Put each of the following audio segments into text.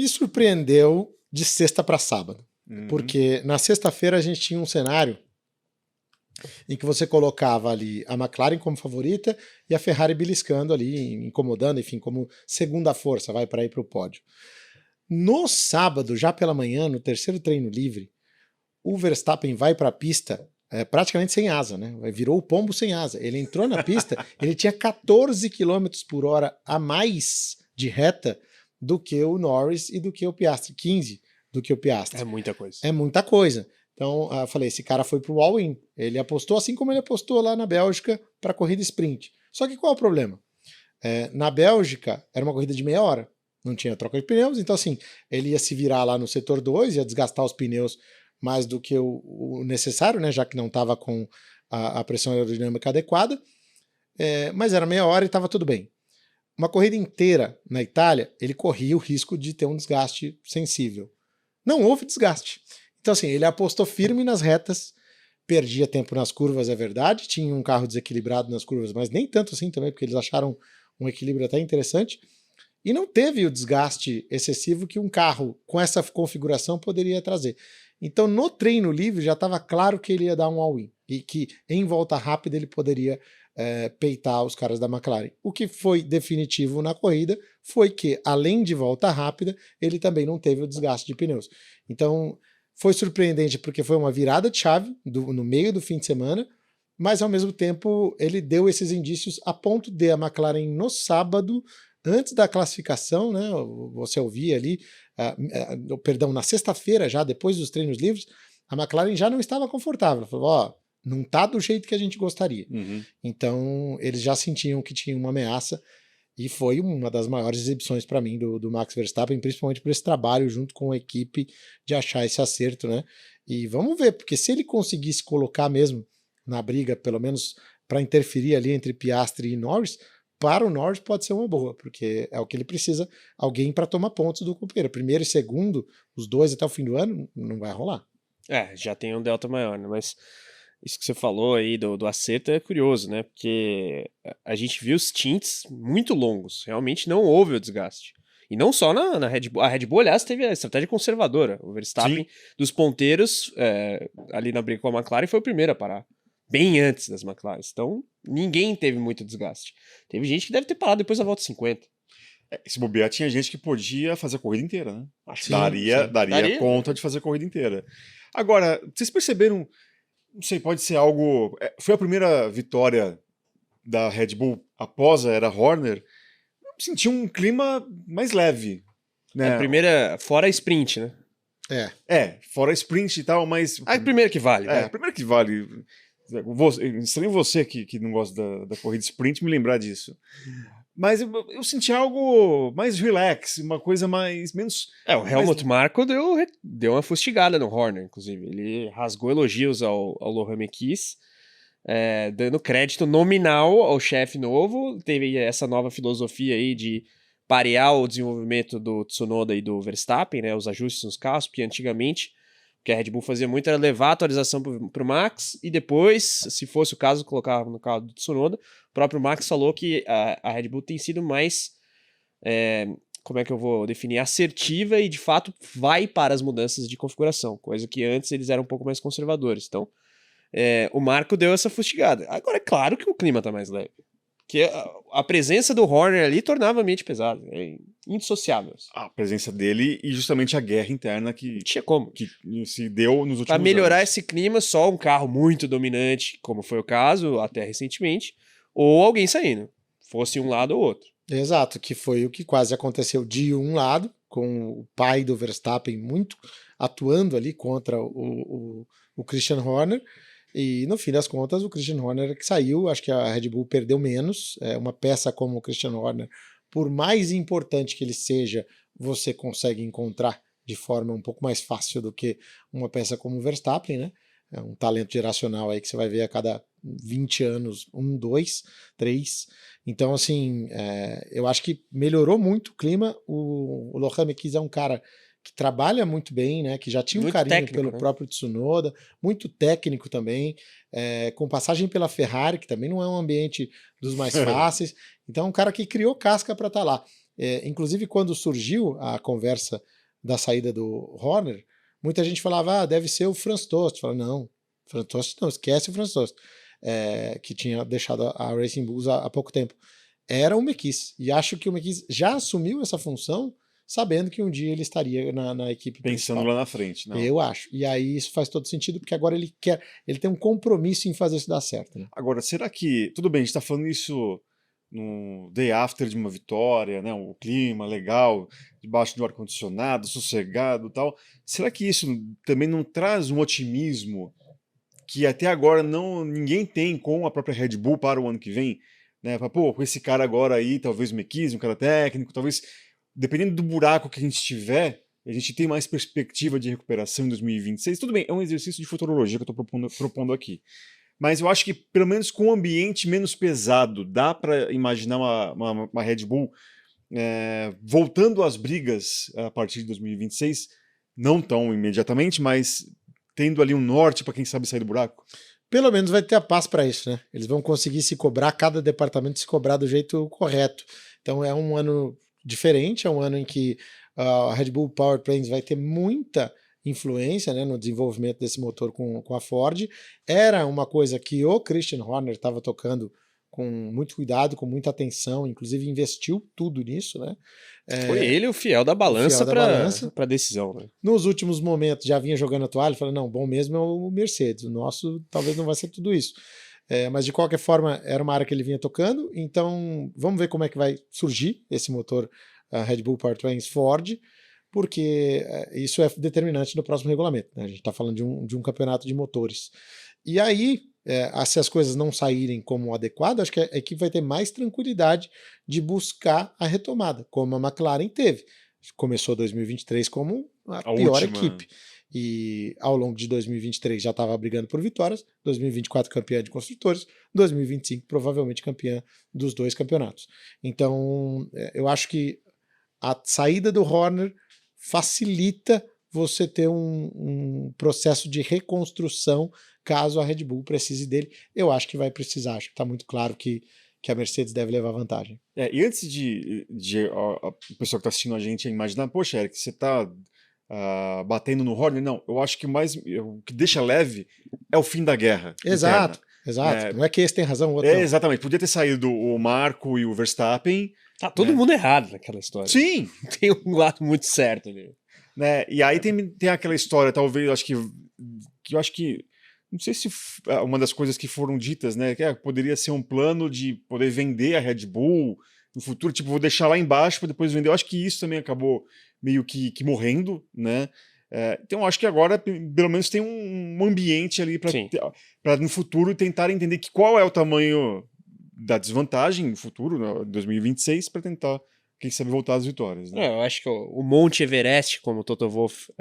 Me surpreendeu de sexta para sábado, porque na sexta-feira a gente tinha um cenário em que você colocava ali a McLaren como favorita e a Ferrari beliscando ali, incomodando, enfim, como segunda força, vai para ir para o pódio. No sábado, já pela manhã, no terceiro treino livre, o Verstappen vai para a pista praticamente sem asa, né? Virou o pombo sem asa. Ele entrou na pista, ele tinha 14 km por hora a mais de reta do que o Norris e do que o Piastri, 15 do que o Piastri. É muita coisa. É muita coisa. Então, eu falei, esse cara foi pro all-in. Ele apostou assim como ele apostou lá na Bélgica para corrida sprint. Só que qual é o problema? Na Bélgica, era uma corrida de meia hora. Não tinha troca de pneus, então assim, ele ia se virar lá no setor 2, ia desgastar os pneus mais do que o necessário, né, já que não estava com a pressão aerodinâmica adequada, mas era meia hora e estava tudo bem. Uma corrida inteira na Itália, ele corria o risco de ter um desgaste sensível. Não houve desgaste. Então assim, ele apostou firme nas retas, perdia tempo nas curvas, é verdade, tinha um carro desequilibrado nas curvas, mas nem tanto assim também, porque eles acharam um equilíbrio até interessante, e não teve o desgaste excessivo que um carro com essa configuração poderia trazer. Então, no treino livre, já estava claro que ele ia dar um all-in e que em volta rápida ele poderia peitar os caras da McLaren. O que foi definitivo na corrida foi que, além de volta rápida, ele também não teve o desgaste de pneus. Então, foi surpreendente porque foi uma virada de chave no meio do fim de semana, mas ao mesmo tempo ele deu esses indícios a ponto de a McLaren no sábado, antes da classificação, né, você ouvia ali, perdão, na sexta-feira já, depois dos treinos livres, a McLaren já não estava confortável. Falou, ó, não tá do jeito que a gente gostaria. Então, eles já sentiam que tinha uma ameaça e foi uma das maiores exibições para mim do Max Verstappen, principalmente por esse trabalho junto com a equipe de achar esse acerto, né? E vamos ver, porque se ele conseguisse colocar mesmo na briga, pelo menos para interferir ali entre Piastri e Norris, para o Norris pode ser uma boa, porque é o que ele precisa, alguém para tomar pontos do companheiro. Primeiro e segundo, os dois até o fim do ano, não vai rolar. Já tem um delta maior, né? Mas isso que você falou aí do acerto é curioso, né? Porque a gente viu stints muito longos, realmente não houve o desgaste. E não só na Red Bull. A Red Bull, aliás, teve a estratégia conservadora. O Verstappen, dos ponteiros, ali na briga com a McLaren, foi o primeiro a parar. Bem antes das McLaren. Então, ninguém teve muito desgaste. Teve gente que deve ter parado depois da volta 50. Se bobear, tinha gente que podia fazer a corrida inteira, né? Acho que daria conta de fazer a corrida inteira. Agora, vocês perceberam, não sei, pode ser algo... Foi a primeira vitória da Red Bull após a era Horner. Eu senti um clima mais leve. Né? A primeira, fora a sprint, né? Fora a sprint e tal, mas... A primeira que vale. A primeira que vale... Estranho você que não gosta da corrida sprint me lembrar disso. Mas eu senti algo mais relax, uma coisa menos... O Helmut Marko deu uma fustigada no Horner, inclusive. Ele rasgou elogios ao Lohan Mekies, dando crédito nominal ao chefe novo. Teve essa nova filosofia aí de parear o desenvolvimento do Tsunoda e do Verstappen, né, os ajustes nos carros, porque antigamente o que a Red Bull fazia muito era levar a atualização para o Max e depois, se fosse o caso, colocava no carro do Tsunoda. O próprio Max falou que a Red Bull tem sido mais, como é que eu vou definir, assertiva e de fato vai para as mudanças de configuração, coisa que antes eles eram um pouco mais conservadores. Então, o Marko deu essa fustigada. Agora, é claro que o clima está mais leve. Que a presença do Horner ali tornava o ambiente pesado, indissociável. A presença dele e justamente a guerra interna que tinha como. Que se deu nos últimos anos. Para melhorar esse clima, só um carro muito dominante, como foi o caso até recentemente, ou alguém saindo, fosse um lado ou outro. Exato, que foi o que quase aconteceu de um lado, com o pai do Verstappen muito atuando ali contra o Christian Horner. E no fim das contas, o Christian Horner que saiu, acho que a Red Bull perdeu menos. Uma peça como o Christian Horner, por mais importante que ele seja, você consegue encontrar de forma um pouco mais fácil do que uma peça como o Verstappen, né? É um talento geracional aí que você vai ver a cada 20 anos, 1, 2, 3. Então, assim, eu acho que melhorou muito o clima. O Lohan Mekies é um cara que trabalha muito bem, né? Que já tinha um carinho técnico, pelo próprio Tsunoda, muito técnico também, com passagem pela Ferrari, que também não é um ambiente dos mais fáceis. Então, é um cara que criou casca para estar lá. Inclusive, quando surgiu a conversa da saída do Horner, muita gente falava, deve ser o Franz Tost. Falava, não, Franz Tost não, esquece o Franz Tost, que tinha deixado a Racing Bulls há pouco tempo. Era o Mekies, e acho que o Mekies já assumiu essa função, sabendo que um dia ele estaria na equipe pensando principal. lá na frente. Não. Eu acho. E aí isso faz todo sentido, porque agora ele tem um compromisso em fazer isso dar certo. Né? Agora, será que... Tudo bem, a gente tá falando isso no day after de uma vitória, né? O clima legal, debaixo do ar-condicionado, sossegado e tal. Será que isso também não traz um otimismo que até agora ninguém tem com a própria Red Bull para o ano que vem? Né? Pô, com esse cara agora aí, talvez o Mekies, um cara técnico, talvez... Dependendo do buraco que a gente tiver, a gente tem mais perspectiva de recuperação em 2026. Tudo bem, é um exercício de futurologia que eu estou propondo aqui. Mas eu acho que, pelo menos com um ambiente menos pesado, dá para imaginar uma Red Bull voltando às brigas a partir de 2026, não tão imediatamente, mas tendo ali um norte para quem sabe sair do buraco. Pelo menos vai ter a paz para isso, né? Eles vão conseguir se cobrar, cada departamento se cobrar do jeito correto. Então é um ano diferente, é um ano em que a Red Bull Powertrains vai ter muita influência, né, no desenvolvimento desse motor com a Ford. Era uma coisa que o Christian Horner estava tocando com muito cuidado, com muita atenção, inclusive investiu tudo nisso, né? Foi ele o fiel da balança para a decisão. Né? Nos últimos momentos já vinha jogando a toalha, falando, não, bom mesmo é o Mercedes, o nosso talvez não vai ser tudo isso. Mas de qualquer forma era uma área que ele vinha tocando, então vamos ver como é que vai surgir esse motor Red Bull Powertrains Ford, porque isso é determinante no próximo regulamento, né? A gente está falando de um campeonato de motores. E aí, se as coisas não saírem como adequado, acho que a equipe vai ter mais tranquilidade de buscar a retomada, como a McLaren teve. Começou 2023 como a pior equipe. E ao longo de 2023 já estava brigando por vitórias, 2024 campeã de construtores, 2025 provavelmente campeã dos 2 campeonatos. Então eu acho que a saída do Horner facilita você ter um processo de reconstrução caso a Red Bull precise dele. Eu acho que vai precisar, acho que está muito claro que a Mercedes deve levar vantagem. E antes de a pessoa que está assistindo a gente imaginar, poxa, Eric, você está... batendo no Horner, não, eu acho que o que deixa leve é o fim da guerra. Exato, exato. Não é que esse tem razão, o outro não. Exatamente, podia ter saído o Marco e o Verstappen. Tá todo mundo errado naquela história. Sim! Tem um lado muito certo ali. Né? E aí tem aquela história, talvez, eu acho que não sei se uma das coisas que foram ditas, né, que poderia ser um plano de poder vender a Red Bull no futuro, tipo, vou deixar lá embaixo para depois vender. Eu acho que isso também acabou meio que morrendo, né? Então acho que agora pelo menos tem um ambiente ali para no futuro tentar entender qual é o tamanho da desvantagem no futuro, né, 2026, para tentar, quem sabe, voltar às vitórias. Né? Eu acho que o Monte Everest, como o Toto Wolff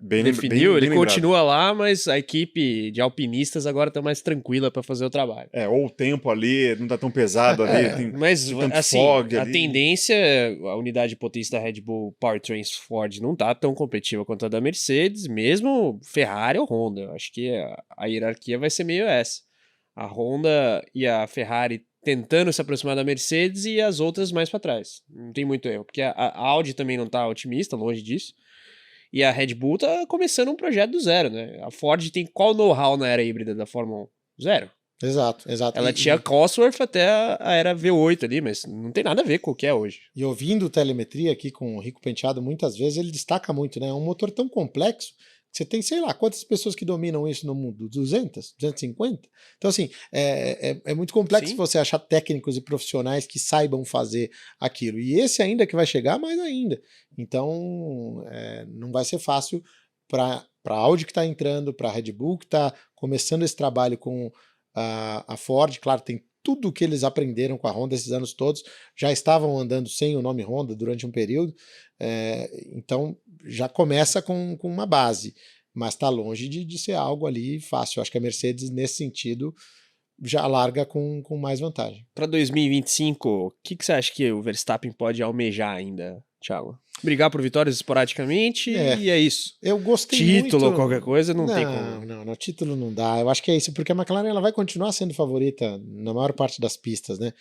definiu, bem ele lembrado. continua lá, mas a equipe de alpinistas agora está mais tranquila para fazer o trabalho. Ou o tempo ali não está tão pesado ali, tem tanto assim, fog a ali. tendência, a unidade de potência da Red Bull Powertrains Ford não está tão competitiva quanto a da Mercedes, mesmo Ferrari ou Honda. Eu acho que a hierarquia vai ser meio essa. A Honda e a Ferrari tentando se aproximar da Mercedes e as outras mais para trás. Não tem muito erro, porque a Audi também não tá otimista, longe disso. E a Red Bull tá começando um projeto do zero, né? A Ford tem qual know-how na era híbrida da Fórmula 1? Zero. Exato. Ela tinha Cosworth até a era V8 ali, mas não tem nada a ver com o que é hoje. E ouvindo telemetria aqui com o Rico Penteado, muitas vezes ele destaca muito, né? É um motor tão complexo. Você tem, sei lá, quantas pessoas que dominam isso no mundo? 200? 250? Então, assim, é muito complexo. Sim. Você achar técnicos e profissionais que saibam fazer aquilo. E esse ainda que vai chegar, mais ainda. Então, não vai ser fácil para a Audi que está entrando, para a Red Bull que está começando esse trabalho com a Ford. Claro, tem tudo que eles aprenderam com a Honda esses anos todos. Já estavam andando sem o nome Honda durante um período. Então, já começa com uma base, mas está longe de ser algo ali fácil. Eu acho que a Mercedes, nesse sentido, já larga com mais vantagem. Para 2025, o que você acha que o Verstappen pode almejar ainda, Thiago? Brigar por vitórias esporadicamente e é isso. Eu gostei título muito... ou qualquer coisa, não tem como. Não, título não dá. Eu acho que é isso, porque a McLaren ela vai continuar sendo favorita na maior parte das pistas, né?